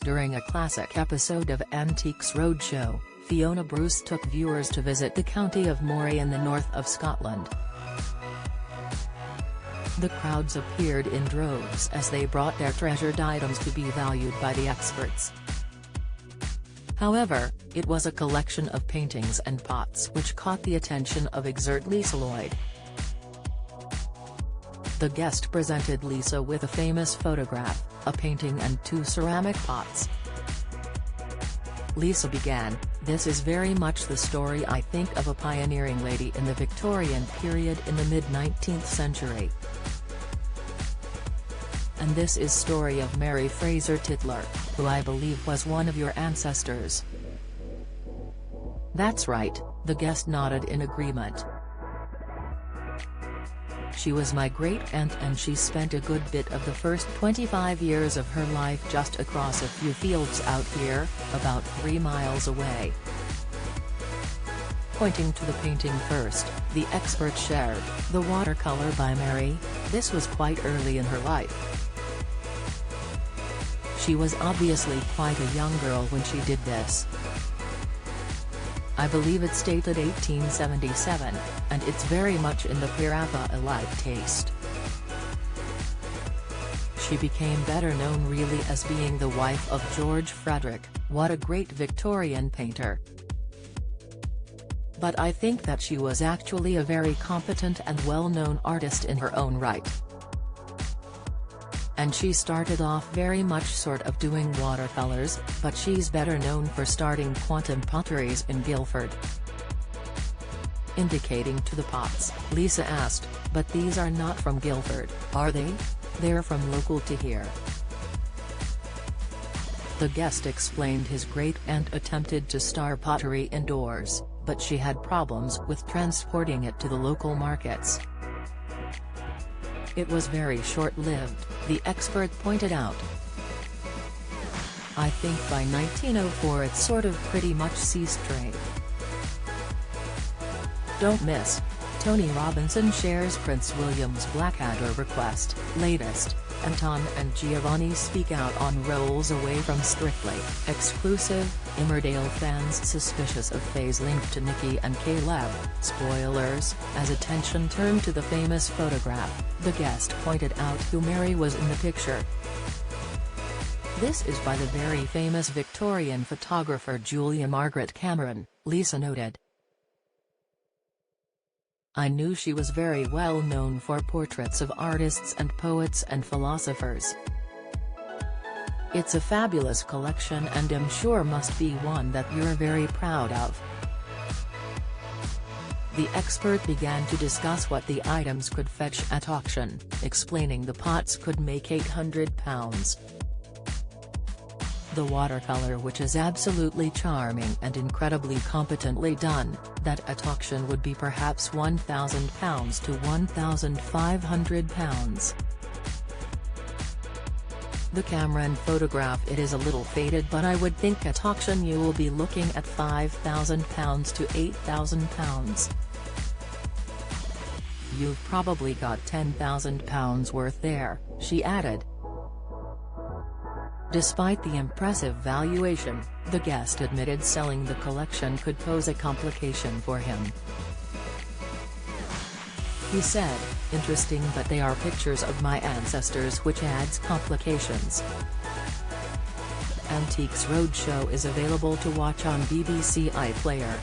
During a classic episode of Antiques Roadshow, Fiona Bruce took viewers to visit the county of Moray in the north of Scotland. The crowds appeared in droves as they brought their treasured items to be valued by the experts. However, it was a collection of paintings and pots which caught the attention of expert Lisa Lloyd. The guest presented Lisa with a famous photograph, a painting and 2 ceramic pots. Lisa began, "This is very much the story I think of a pioneering lady in the Victorian period in the mid-19th century. And this is story of Mary Fraser Tytler, who I believe was one of your ancestors." "That's right," the guest nodded in agreement. "She was my great-aunt and she spent a good bit of the first 25 years of her life just across a few fields out here, about 3 miles away." Pointing to the painting first, the expert shared, "The watercolor by Mary, this was quite early in her life. She was obviously quite a young girl when she did this. I believe it's dated 1877, and it's very much in the Pirava-alike taste. She became better known really as being the wife of George Frederick, what a great Victorian painter. But I think that she was actually a very competent and well-known artist in her own right. And she started off very much sort of doing watercolors, but she's better known for starting quantum potteries in Guildford." Indicating to the pots, Lisa asked, "But these are not from Guildford, are they? They're from local to here." The guest explained his great-aunt attempted to start pottery indoors, but she had problems with transporting it to the local markets. "It was very short-lived," the expert pointed out. "I think by 1904 it sort of pretty much ceased trade." Don't miss, Tony Robinson shares Prince William's Blackadder request, latest, Anton and Giovanni speak out on roles away from Strictly, exclusive, Emmerdale fans suspicious of Faye's link to Nikki and Caleb, spoilers, as attention turned to the famous photograph, the guest pointed out who Mary was in the picture. "This is by the very famous Victorian photographer Julia Margaret Cameron," Lisa noted. "I knew she was very well known for portraits of artists and poets and philosophers. It's a fabulous collection and I'm sure must be one that you're very proud of." The expert began to discuss what the items could fetch at auction, explaining the pots could make £800. "The watercolor, which is absolutely charming and incredibly competently done, that at auction would be perhaps £1,000 to £1,500. The Cameron photograph, it is a little faded, but I would think at auction you will be looking at £5,000 to £8,000. You've probably got £10,000 worth there," she added. Despite the impressive valuation, the guest admitted selling the collection could pose a complication for him. He said, "Interesting, but they are pictures of my ancestors, which adds complications." Antiques Roadshow is available to watch on BBC iPlayer.